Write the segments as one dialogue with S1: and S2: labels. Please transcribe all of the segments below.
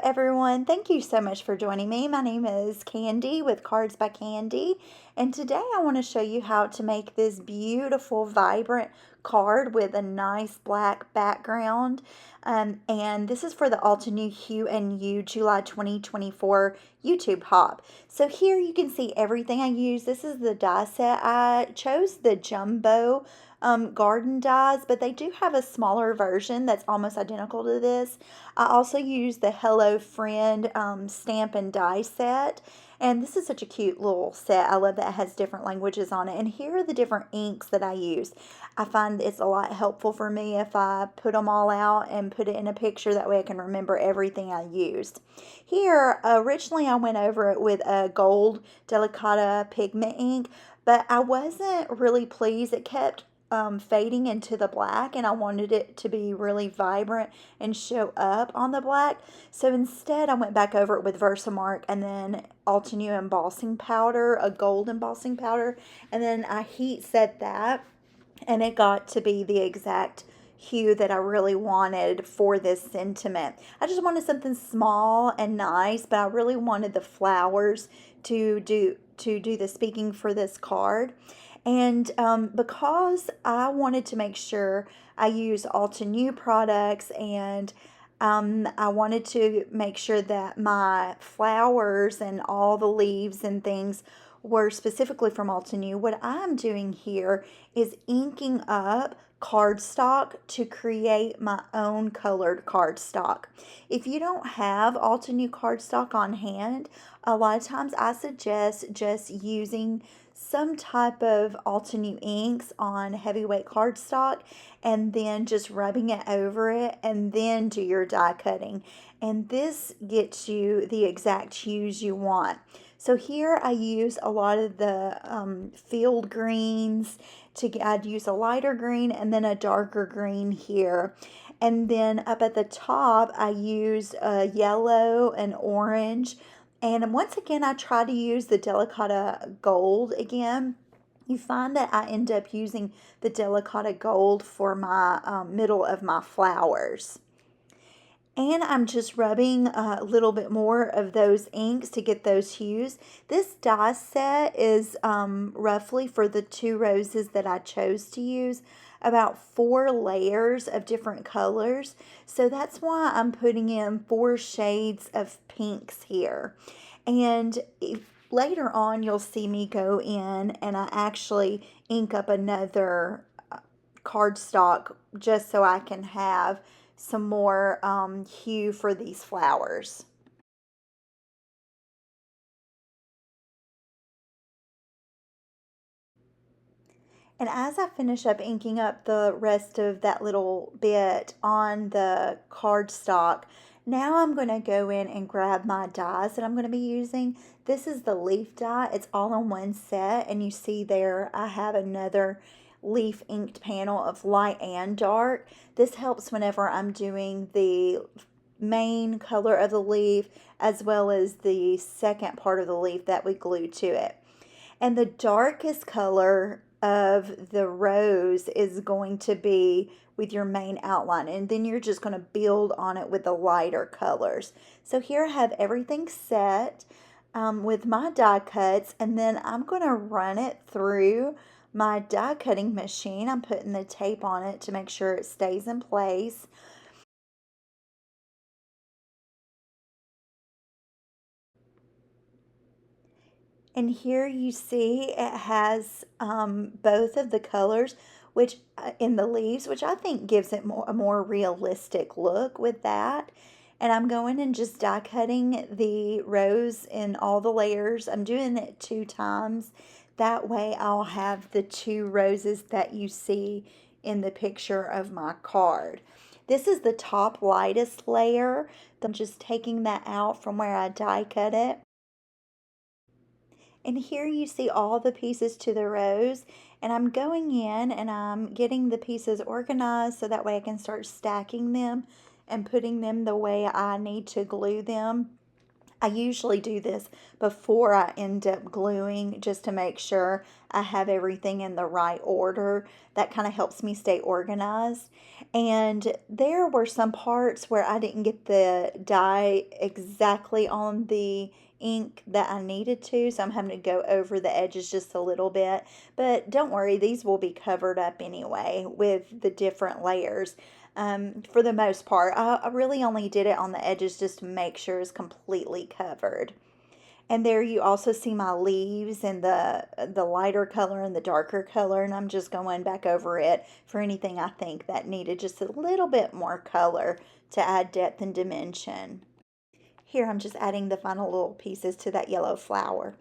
S1: everyone. Thank you so much for joining me. My name is Candy with Cards by Candy, and today I want to show you how to make this beautiful, vibrant card with a nice black background. And this is for the Altenew Hue and You July 2024 YouTube Hop. So here you can see everything I use. This is the die set. I chose the jumbo garden dies, but they do have a smaller version that's almost identical to this. I also use the Hello Friend stamp and die set, and this is such a cute little set. I love that it has different languages on it, and here are the different inks that I use. I find it's a lot helpful for me if I put them all out and put it in a picture. That way I can remember everything I used. Here, originally I went over it with a gold Delicata pigment ink, but I wasn't really pleased. It kept fading into the black, and I wanted it to be really vibrant and show up on the black. So instead I went back over it with Versamark and then Altenew embossing powder, a gold embossing powder, and then I heat set that, and it got to be the exact hue that I really wanted for this sentiment. I just wanted something small and nice, but I really wanted the flowers to do the speaking for this card. And because I wanted to make sure I use Altenew products, and I wanted to make sure that my flowers and all the leaves and things were specifically from Altenew, what I'm doing here is inking up cardstock to create my own colored cardstock. If you don't have Altenew cardstock on hand, a lot of times I suggest just using some type of Altenew inks on heavyweight cardstock and then just rubbing it over it and then do your die cutting. And this gets you the exact hues you want. So here I use a lot of the field greens. I'd use a lighter green and then a darker green here. And then up at the top I use a yellow and orange. And once again, I try to use the Delicata Gold again. You find that I end up using the Delicata Gold for my middle of my flowers. And I'm just rubbing a little bit more of those inks to get those hues. This die set is roughly, for the 2 roses that I chose to use, about 4 layers of different colors. So that's why I'm putting in 4 shades of pinks here. And later on you'll see me go in and I actually ink up another cardstock just so I can have some more hue for these flowers. And as I finish up inking up the rest of that little bit on the cardstock, now I'm going to go in and grab my dies that I'm going to be using. This is the leaf die. It's all in one set, and you see there I have another leaf inked panel of light and dark. This helps whenever I'm doing the main color of the leaf as well as the second part of the leaf that we glue to it. And the darkest color of the rose is going to be with your main outline, and then you're just going to build on it with the lighter colors. So here I have everything set with my die cuts, and then I'm going to run it through my die cutting machine. I'm putting the tape on it to make sure it stays in place. And here you see it has both of the colors, which in the leaves, which I think gives it a more realistic look with that. And I'm going and just die cutting the rose in all the layers. I'm doing it 2 times. That way I'll have the 2 roses that you see in the picture of my card. This is the top lightest layer. I'm just taking that out from where I die cut it. And here you see all the pieces to the rose, and I'm going in and I'm getting the pieces organized so that way I can start stacking them and putting them the way I need to glue them. I usually do this before I end up gluing just to make sure I have everything in the right order. That kind of helps me stay organized. And there were some parts where I didn't get the dye exactly on the ink that I needed to, so I'm having to go over the edges just a little bit. But don't worry, these will be covered up anyway with the different layers. For the most part, I really only did it on the edges just to make sure it's completely covered. And there you also see my leaves and the lighter color and the darker color, and I'm just going back over it for anything I think that needed just a little bit more color to add depth and dimension. Here I'm just adding the final little pieces to that yellow flower.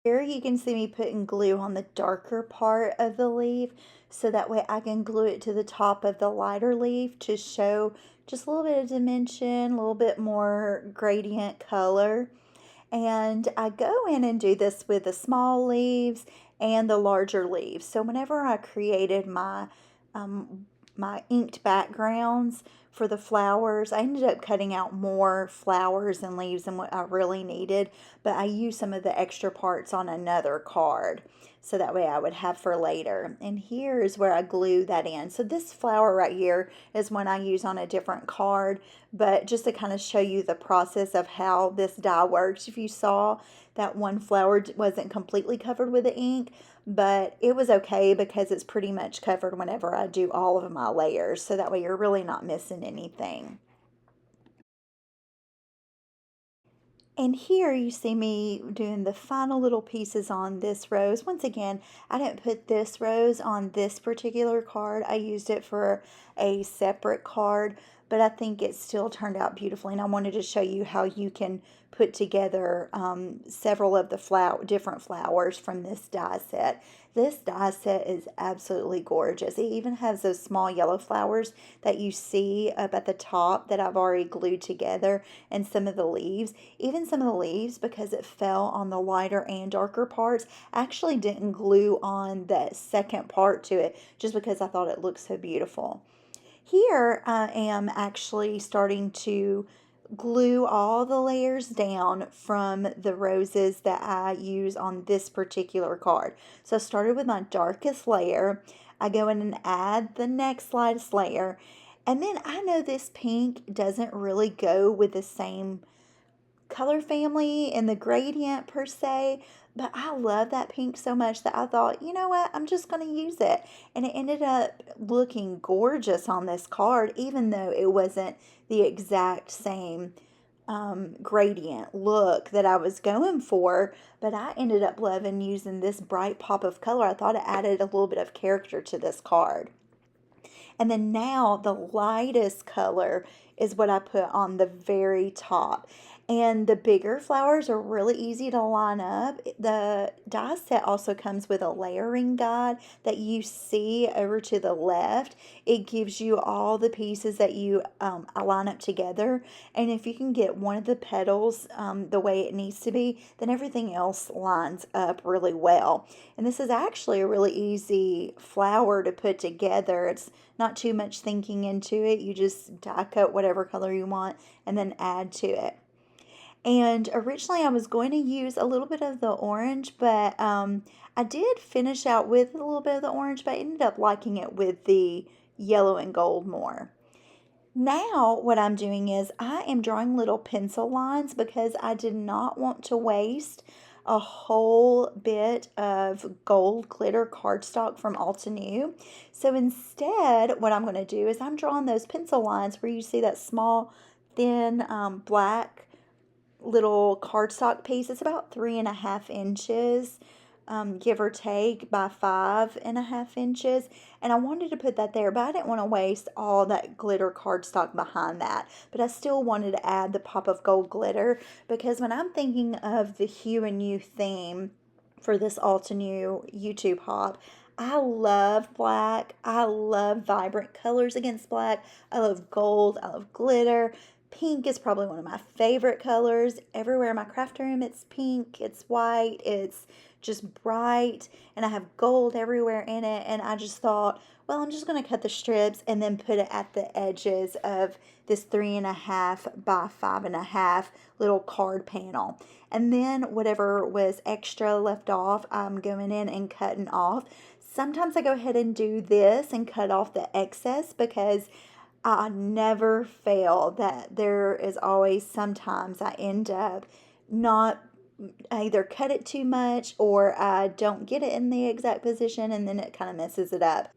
S1: Here you can see me putting glue on the darker part of the leaf, so that way I can glue it to the top of the lighter leaf to show just a little bit of dimension, a little bit more gradient color. And I go in and do this with the small leaves and the larger leaves. So whenever I created um, my inked backgrounds for the flowers, I ended up cutting out more flowers and leaves than what I really needed, but I used some of the extra parts on another card, so that way I would have for later. And here is where I glue that in. So this flower right here is one I use on a different card, but just to kind of show you the process of how this die works. If you saw, that one flower wasn't completely covered with the ink, but it was okay because it's pretty much covered whenever I do all of my layers, so that way you're really not missing anything. And here you see me doing the final little pieces on this rose. Once again, I didn't put this rose on this particular card. I used it for a separate card, but I think it still turned out beautifully. And I wanted to show you how you can put together several of the different flowers from this die set. This die set is absolutely gorgeous. It even has those small yellow flowers that you see up at the top that I've already glued together, and some of the leaves. Even some of the leaves, because it fell on the lighter and darker parts, I actually didn't glue on that second part to it just because I thought it looked so beautiful. Here I am actually starting to glue all the layers down from the roses that I use on this particular card. So I started with my darkest layer. I go in and add the next lightest layer. And then I know this pink doesn't really go with the same color family and the gradient per se, but I love that pink so much that I thought, you know what, I'm just going to use it. And it ended up looking gorgeous on this card, even though it wasn't the exact same gradient look that I was going for, but I ended up loving using this bright pop of color. I thought it added a little bit of character to this card. And then now the lightest color is what I put on the very top. And the bigger flowers are really easy to line up. The die set also comes with a layering guide that you see over to the left. It gives you all the pieces that you line up together. And if you can get one of the petals the way it needs to be, then everything else lines up really well. And this is actually a really easy flower to put together. It's not too much thinking into it. You just die cut whatever color you want and then add to it. And originally I was going to use a little bit of the orange, but I did finish out with a little bit of the orange, but I ended up liking it with the yellow and gold more. Now what I'm doing is I am drawing little pencil lines because I did not want to waste a whole bit of gold glitter cardstock from Altenew. So instead, what I'm going to do is I'm drawing those pencil lines where you see that small, thin, black little cardstock piece. It's about 3.5 inches, give or take, by 5.5 inches. And I wanted to put that there, but I didn't want to waste all that glitter cardstock behind that. But I still wanted to add the pop of gold glitter, because when I'm thinking of the hue and hue theme for this Altenew YouTube hop, I love black. I love vibrant colors against black. I love gold. I love glitter. Pink is probably one of my favorite colors. Everywhere in my craft room, it's pink, it's white, it's just bright, and I have gold everywhere in it. And I just thought, well, I'm just going to cut the strips and then put it at the edges of this 3.5 by 5.5 little card panel. And then whatever was extra left off, I'm going in and cutting off. Sometimes I go ahead and do this and cut off the excess, because I never fail that there is always sometimes I end up not, I either cut it too much or I don't get it in the exact position, and then it kind of messes it up.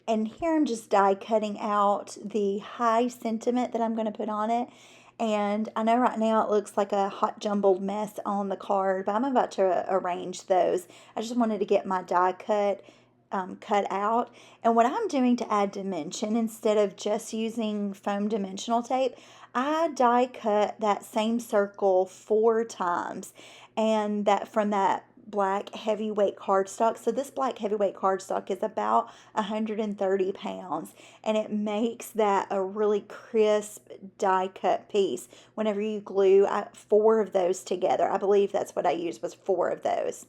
S1: And here I'm just die cutting out the high sentiment that I'm going to put on it. And I know right now it looks like a hot jumbled mess on the card, but I'm about to arrange those. I just wanted to get my die cut out. And what I'm doing to add dimension, instead of just using foam dimensional tape, I die cut that same circle 4 times, and that from that black heavyweight cardstock. So this black heavyweight cardstock is about 130 pounds, and it makes that a really crisp die cut piece whenever you glue 4 of those together. I believe that's what I used, was 4 of those.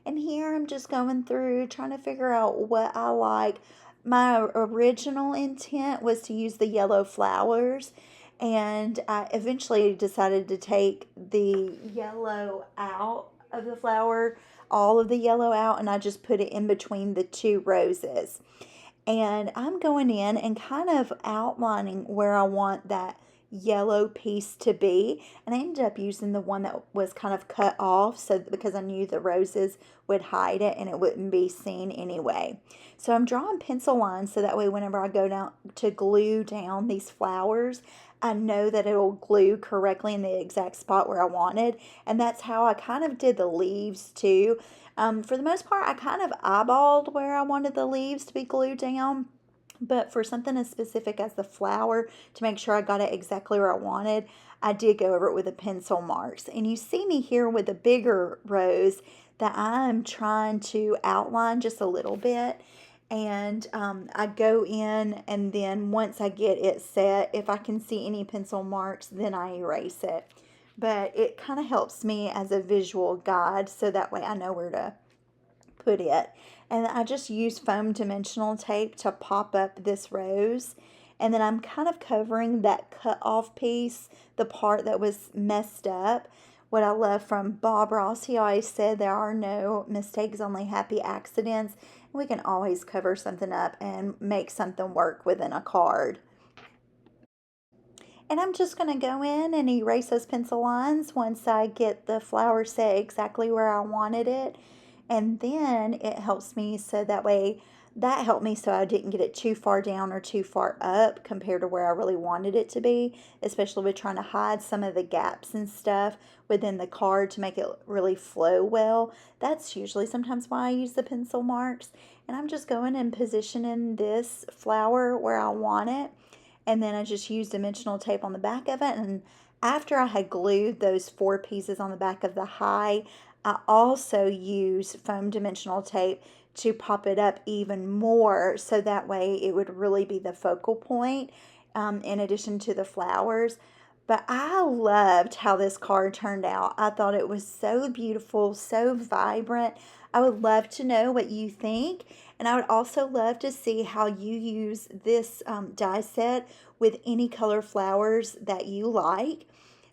S1: And here I'm just going through trying to figure out what I like. My original intent was to use the yellow flowers, and I eventually decided to take the yellow out of the flower, all of the yellow out, and I just put it in between the 2 roses. And I'm going in and kind of outlining where I want that yellow piece to be, and I ended up using the one that was kind of cut off, so because I knew the roses would hide it and it wouldn't be seen anyway. So I'm drawing pencil lines so that way whenever I go down to glue down these flowers, I know that it'll glue correctly in the exact spot where I wanted. And that's how I kind of did the leaves too. For the most part, I kind of eyeballed where I wanted the leaves to be glued down. But for something as specific as the flower, to make sure I got it exactly where I wanted, I did go over it with the pencil marks. And you see me here with a bigger rose that I'm trying to outline just a little bit. And I go in, and then once I get it set, if I can see any pencil marks, then I erase it. But it kind of helps me as a visual guide, so that way I know where to put it. And I just use foam dimensional tape to pop up this rose. And then I'm kind of covering that cut off piece, the part that was messed up. What I love from Bob Ross, he always said there are no mistakes, only happy accidents. And we can always cover something up and make something work within a card. And I'm just going to go in and erase those pencil lines once I get the flower set exactly where I wanted it. And then it helps me so that way, that helped me so I didn't get it too far down or too far up compared to where I really wanted it to be, especially with trying to hide some of the gaps and stuff within the card to make it really flow well. That's usually sometimes why I use the pencil marks. And I'm just going and positioning this flower where I want it. And then I just used dimensional tape on the back of it. And after I had glued those 4 pieces on the back of the high, I also use foam dimensional tape to pop it up even more, so that way it would really be the focal point in addition to the flowers. But I loved how this card turned out. I thought it was so beautiful, so vibrant. I would love to know what you think. And I would also love to see how you use this die set with any color flowers that you like.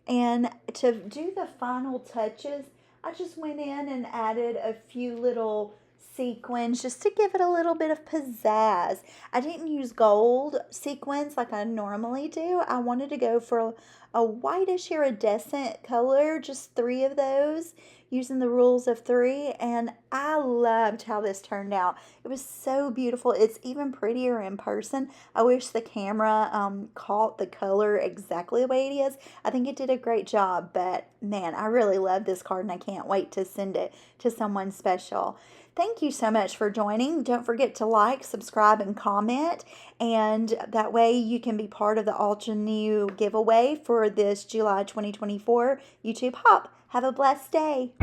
S1: And to do the final touches, I just went in and added a few little sequins just to give it a little bit of pizzazz. I didn't use gold sequins like I normally do. I wanted to go for a whitish iridescent color, just 3 of those, using the rules of 3, and I loved how this turned out. It was so beautiful. It's even prettier in person. I wish the camera caught the color exactly the way it is. I think it did a great job, but man, I really love this card, and I can't wait to send it to someone special. Thank you so much for joining. Don't forget to like, subscribe, and comment, and that way you can be part of the Altenew giveaway for this July 2024 YouTube Hop. Have a blessed day.